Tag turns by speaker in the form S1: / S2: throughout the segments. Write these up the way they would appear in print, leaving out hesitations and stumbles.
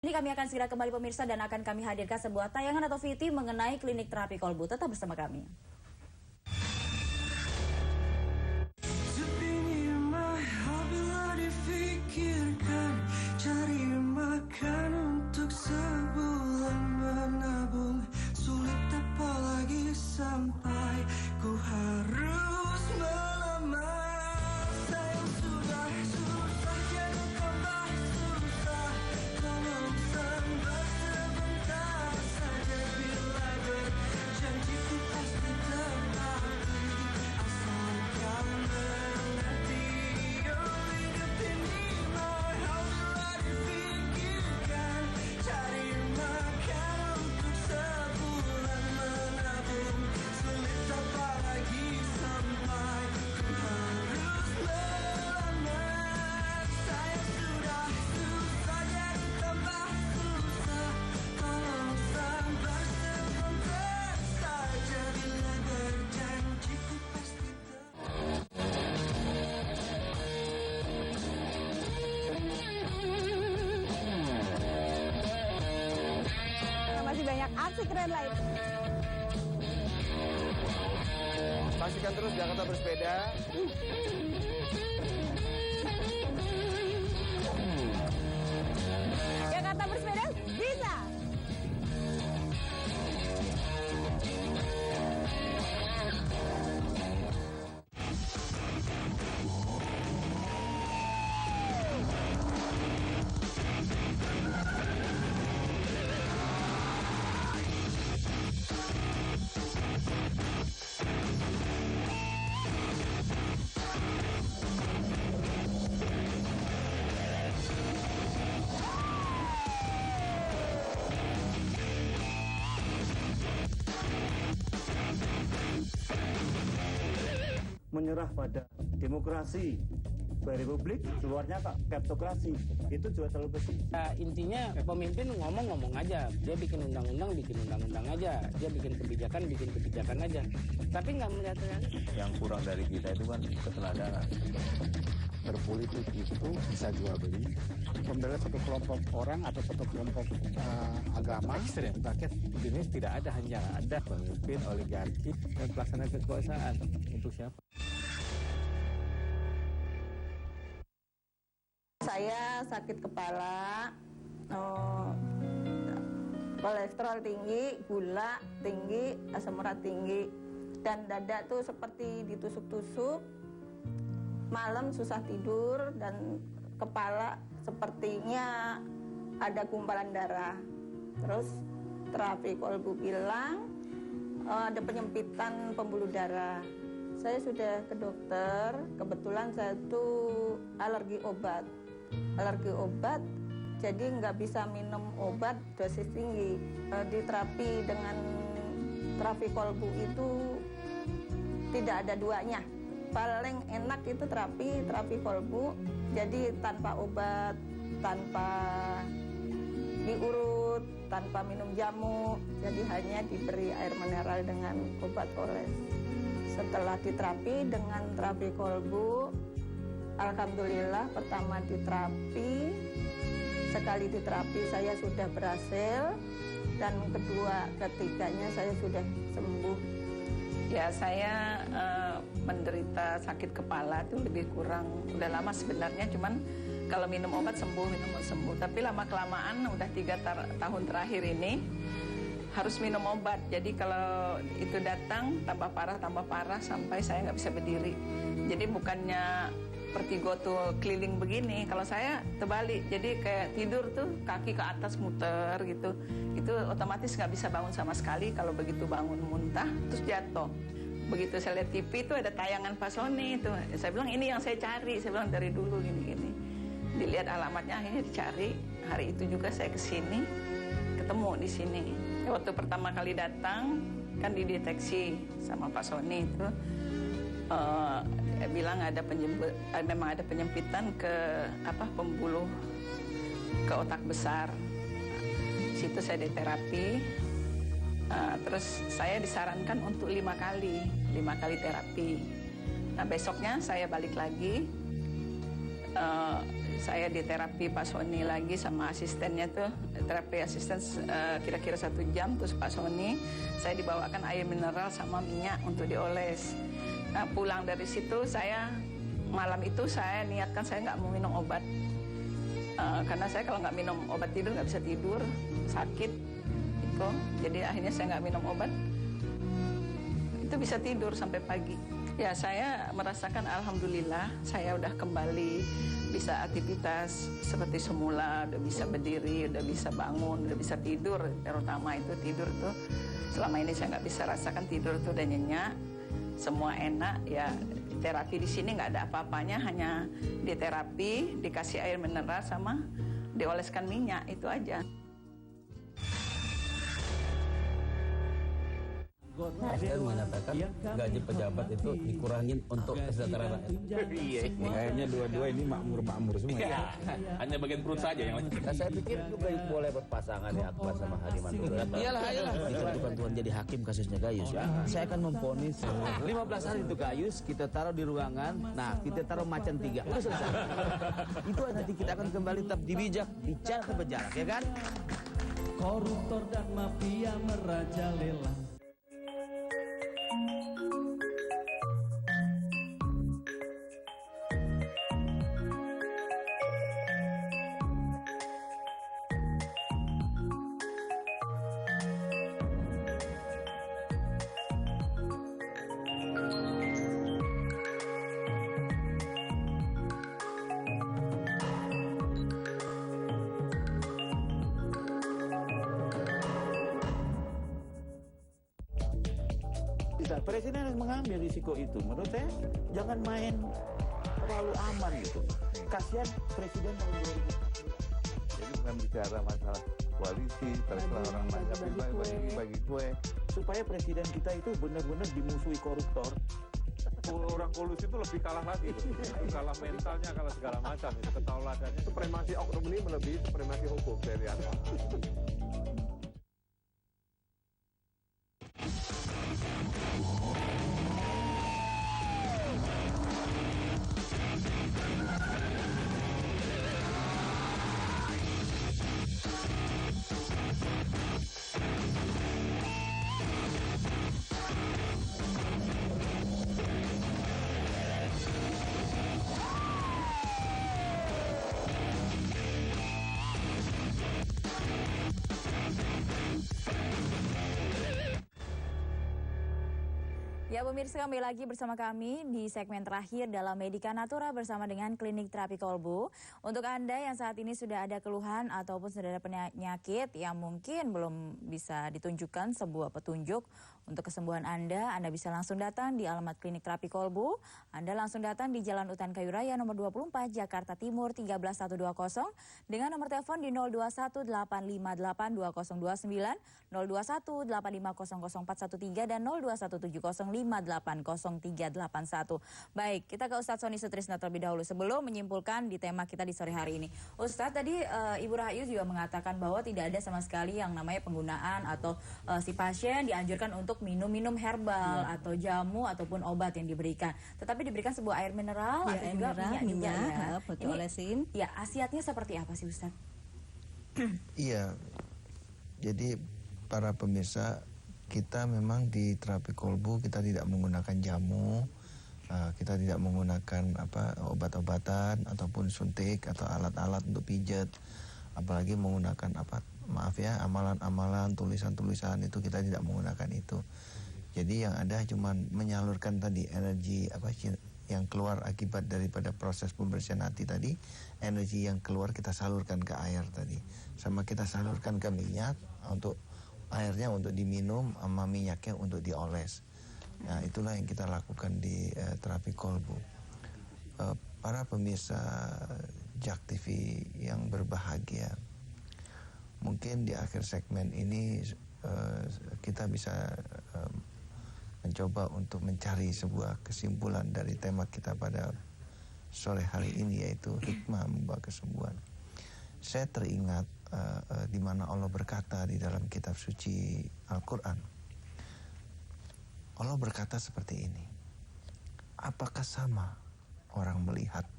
S1: Ini kami akan segera kembali pemirsa dan akan kami hadirkan sebuah tayangan atau VT mengenai klinik terapi kolbu. Tetap bersama kami.
S2: Cari makan untuk sebulan menabung, sulit apalagi sampai ku harus melamar. Sayang sudah susah jadi tambah susah, tolong sabar sebentar saja, bila berjanji ku pasti tepati, asalkan mengerti. Hidup ini mahal bila difikirkan, cari makan untuk sebulan menabung, sulit apalagi sampai ku harus melamar. Sayang sudah susah jadi tambah susah, tolong sabar sebentar saja, bila berjanji ku pasti
S3: Masih banyak aksi keren lain.
S4: Saksikan terus Jakarta Bersepeda.
S3: Jakarta Bersepeda bisa.
S5: Menyerah pada demokrasi, republik, luarnya kleptokrasi, itu juga terlalu besar.
S6: Intinya pemimpin ngomong-ngomong aja, dia bikin undang-undang aja, dia bikin kebijakan aja, tapi nggak melihat realitas.
S4: Yang kurang dari kita itu kan keteladanan.
S7: Berpolitik itu bisa jual beli, membela satu kelompok orang atau satu kelompok agama.
S4: Ekstrem, rakyat ini tidak ada, hanya ada pemimpin oligarki dan pelaksana kekuasaan. Untuk siapa?
S3: Saya sakit kepala, kolesterol tinggi, gula tinggi, asam urat tinggi, dan dada tuh seperti ditusuk-tusuk. Malam susah tidur dan kepala sepertinya ada gumpalan darah. Terus terapi kolbu bilang ada penyempitan pembuluh darah. Saya sudah ke dokter, kebetulan saya tuh alergi obat, jadi nggak bisa minum obat dosis tinggi. Di terapi dengan terapi kolbu itu tidak ada duanya. Paling enak itu terapi kolbu, jadi tanpa obat, tanpa diurut, tanpa minum jamu, jadi hanya diberi air mineral dengan obat oles. Setelah diterapi dengan terapi kolbu, alhamdulillah pertama diterapi, sekali diterapi saya sudah berhasil, dan kedua, ketiganya saya sudah sembuh.
S8: Ya, saya menderita sakit kepala itu lebih kurang, udah lama sebenarnya, cuman kalau minum obat sembuh. Tapi lama-kelamaan, udah 3 tahun terakhir ini, harus minum obat. Jadi kalau itu datang, tambah parah, sampai saya nggak bisa berdiri. Jadi bukannya vertigo tuh keliling begini, kalau saya terbalik, jadi kayak tidur tuh kaki ke atas muter gitu, itu otomatis nggak bisa bangun sama sekali. Kalau begitu bangun muntah terus jatuh. Begitu saya lihat TV itu ada tayangan Pak Sony itu, saya bilang ini yang saya cari, saya bilang dari dulu gini. Dilihat alamatnya, akhirnya dicari. Hari itu juga saya kesini, ketemu di sini. Waktu pertama kali datang kan dideteksi sama Pak Sony itu. Bilang memang ada penyempitan ke pembuluh ke otak besar. Situ saya diterapi. Terus saya disarankan untuk 5 kali terapi. Nah besoknya saya balik lagi. saya di terapi Pak Sony lagi sama asistennya tuh, terapi asisten kira-kira 1 jam. Terus Pak Sony, saya dibawakan air mineral sama minyak untuk dioles. Nah, pulang dari situ saya malam itu saya niatkan saya nggak mau minum obat. Karena saya kalau nggak minum obat tidur nggak bisa tidur, sakit itu. Jadi akhirnya saya nggak minum obat, itu bisa tidur sampai pagi. Ya, saya merasakan alhamdulillah saya udah kembali bisa aktivitas seperti semula, udah bisa berdiri, udah bisa bangun, udah bisa tidur. Terutama itu tidur tuh selama ini saya nggak bisa rasakan tidur tuh udah nyenyak, semua enak ya. Terapi di sini nggak ada apa-apanya, hanya di terapi dikasih air mineral sama dioleskan minyak, itu aja.
S9: Saya mengatakan gaji pejabat itu dikurangin untuk kesejahteraan rakyat.
S4: Iya, kayaknya dua-dua ini makmur semua.
S9: Iya.
S10: Hanya bagian perut saja yang lain.
S9: Nah, saya pikir itu boleh berpasangan ya Akbar sama Hadi Mandura.
S10: Iyalah.
S9: Jika bukan Tuhan jadi hakim kasusnya Gayus ya. Saya akan memvonis 15 hari untuk Gayus, kita taruh di ruangan. Nah, kita taruh macan 3. Udah selesai. Itu nanti kita akan kembali tetap dibijak, bicara ke berjarak, ya kan?
S2: Koruptor dan mafia merajalela.
S5: Presiden harus mengambil risiko itu. Menurut saya jangan main terlalu aman gitu. Kasihan presiden tahun 2014.
S7: Jadi bukan bicara masalah koalisi, terserah orang bagi kue.
S5: Supaya presiden kita itu benar-benar dimusuhi koruptor.
S4: Orang kolusi itu lebih kalah lagi, kalah mentalnya, kalah segala macam. Itu ketauladannya. Supremasi oknum ini melebihi supremasi hukum saya lihat.
S1: Ya pemirsa, kembali lagi bersama kami di segmen terakhir dalam Medika Natura bersama dengan Klinik Terapi Kolbu. Untuk Anda yang saat ini sudah ada keluhan ataupun sudah ada penyakit yang mungkin belum bisa ditunjukkan sebuah petunjuk untuk kesembuhan Anda bisa langsung datang di alamat Klinik Terapi Kolbu. Anda langsung datang di Jalan Utan Kayu Raya nomor 24 Jakarta Timur 13120 dengan nomor telepon di 0218582029, 0218500413 dan 021705800381. Baik, kita ke Ustadz Sony Sutrisno terlebih dahulu sebelum menyimpulkan di tema kita di sore hari ini. Ustadz, tadi Ibu Rahayu juga mengatakan bahwa tidak ada sama sekali yang namanya penggunaan atau si pasien dianjurkan untuk minum-minum herbal atau jamu ataupun obat yang diberikan. Tetapi diberikan sebuah air mineral atau juga minyak ya.
S3: Olesin.
S1: Ya, khasiatnya seperti apa sih Ustadz?
S11: Iya, jadi para pemirsa, kita memang di terapi kolbu kita tidak menggunakan jamu, kita tidak menggunakan obat-obatan ataupun suntik atau alat-alat untuk pijat, apalagi menggunakan amalan-amalan, tulisan-tulisan, itu kita tidak menggunakan itu. Jadi yang ada cuma menyalurkan tadi energi yang keluar akibat daripada proses pembersihan hati tadi, energi yang keluar kita salurkan ke air tadi, sama kita salurkan ke minyak untuk airnya untuk diminum, sama minyaknya untuk dioles. Nah, itulah yang kita lakukan di terapi kolbu. Para pemirsa JAK TV yang berbahagia, mungkin di akhir segmen ini kita bisa mencoba untuk mencari sebuah kesimpulan dari tema kita pada sore hari ini, yaitu hikmah membawa kesembuhan. Saya teringat di mana Allah berkata di dalam kitab suci Al-Quran. Allah berkata seperti ini, apakah sama orang melihat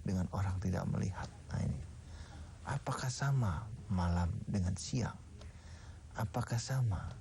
S11: dengan orang tidak melihat? Nah ini, apakah sama malam dengan siang? Apakah sama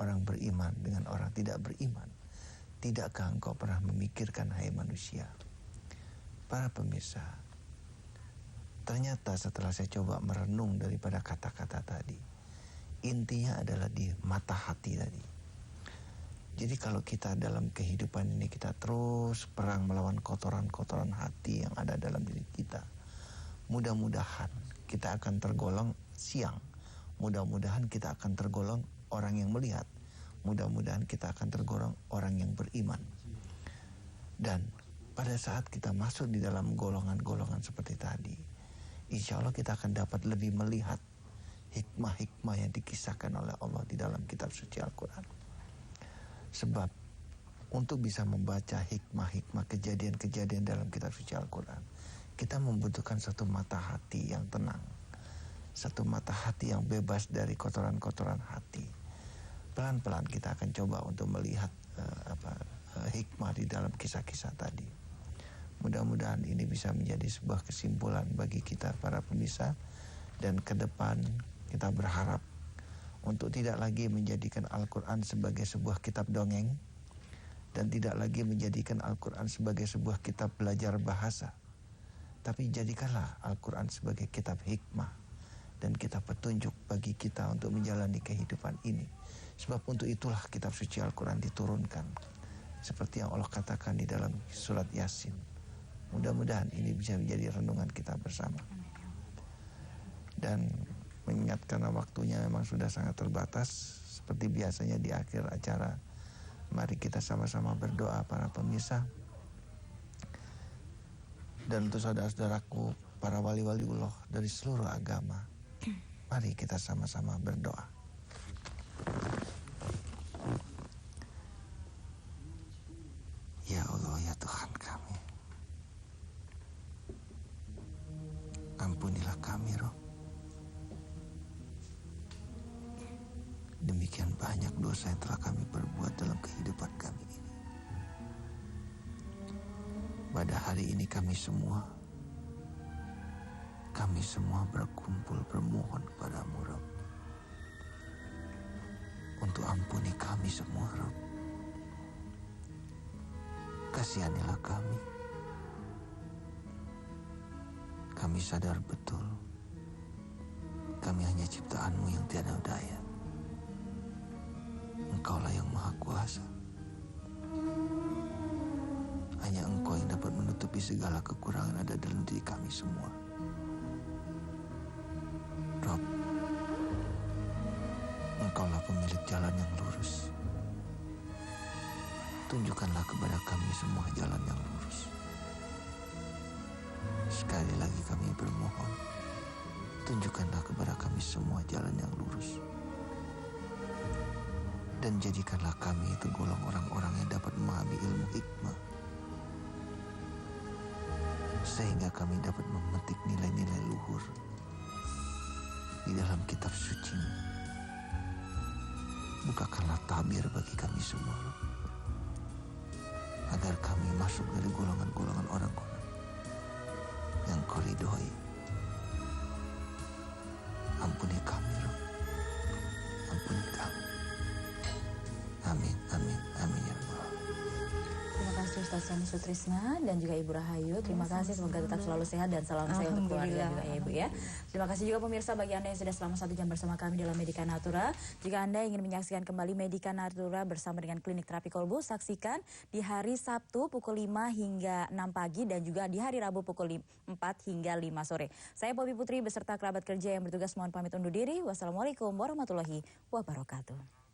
S11: orang beriman dengan orang tidak beriman? Tidakkah engkau pernah memikirkan, hai manusia? Para pemirsa, ternyata setelah saya coba merenung daripada kata-kata tadi, intinya adalah di mata hati tadi. Jadi kalau kita dalam kehidupan ini kita terus perang melawan kotoran-kotoran hati yang ada dalam diri kita, mudah-mudahan kita akan tergolong siang. Mudah-mudahan kita akan tergolong orang yang melihat. Mudah-mudahan kita akan tergolong orang yang beriman. Dan pada saat kita masuk di dalam golongan-golongan seperti tadi, insya Allah kita akan dapat lebih melihat hikmah-hikmah yang dikisahkan oleh Allah di dalam kitab suci Al-Quran. Sebab untuk bisa membaca hikmah-hikmah kejadian-kejadian dalam kitab suci Al-Quran, kita membutuhkan satu mata hati yang tenang, satu mata hati yang bebas dari kotoran-kotoran hati. Pelan-pelan kita akan coba untuk melihat hikmah di dalam kisah-kisah tadi. Mudah-mudahan ini bisa menjadi sebuah kesimpulan bagi kita para pemirsa, dan ke depan kita berharap untuk tidak lagi menjadikan Al-Quran sebagai sebuah kitab dongeng, dan tidak lagi menjadikan Al-Quran sebagai sebuah kitab belajar bahasa, tapi jadikanlah Al-Quran sebagai kitab hikmah dan kitab petunjuk bagi kita untuk menjalani kehidupan ini. Sebab untuk itulah kitab suci Al-Quran diturunkan, seperti yang Allah katakan di dalam surat Yasin. Mudah-mudahan ini bisa menjadi renungan kita bersama. Dan mengingat karena waktunya memang sudah sangat terbatas, seperti biasanya di akhir acara, mari kita sama-sama berdoa para pemirsa. Dan untuk saudara-saudaraku, para wali-waliullah dari seluruh agama, mari kita sama-sama berdoa. Ya Allah, ya Tuhan kami, ampunilah kami, Roh. Demikian banyak dosa yang telah kami perbuat dalam kehidupan kami ini. Pada hari ini kami semua berkumpul bermohon kepadamu, Rabb, untuk ampuni kami semua, Rabb. Kasihanilah kami. Kami sadar betul kami hanya ciptaanmu yang tiada daya. Engkaulah yang maha kuasa. Hanya Engkau yang dapat menutupi segala kekurangan ada dalam diri kami semua. Rabb, Engkaulah pemilik jalan yang lurus. Tunjukkanlah kepada kami semua jalan yang lurus. Sekali lagi kami bermohon, tunjukkanlah kepada kami semua jalan yang lurus. Dan jadikanlah kami tergolong orang-orang yang dapat memahami ilmu hikmah, sehingga kami dapat memetik nilai-nilai luhur di dalam kitab suci. Bukakanlah tabir bagi kami semua, agar kami masuk dari golongan-golongan orang-orang yang Kau ridhoi. Ampuni kami, Rabb. Ampuni kami. Amin, amin, amin ya Allah.
S1: Terima kasih Ustaz Soni Sutrisna dan juga Ibu Rahayu. Terima kasih, semoga tetap selalu sehat dan salam sehat untuk keluarga juga ya Ibu ya. Terima kasih juga pemirsa bagi Anda yang sudah selama 1 jam bersama kami dalam Medika Natura. Jika Anda ingin menyaksikan kembali Medika Natura bersama dengan Klinik Terapi Kolbu, saksikan di hari Sabtu pukul 5 hingga 6 pagi dan juga di hari Rabu pukul 4 hingga 5 sore. Saya Poppy Putri beserta kerabat kerja yang bertugas mohon pamit undur diri. Wassalamualaikum warahmatullahi wabarakatuh.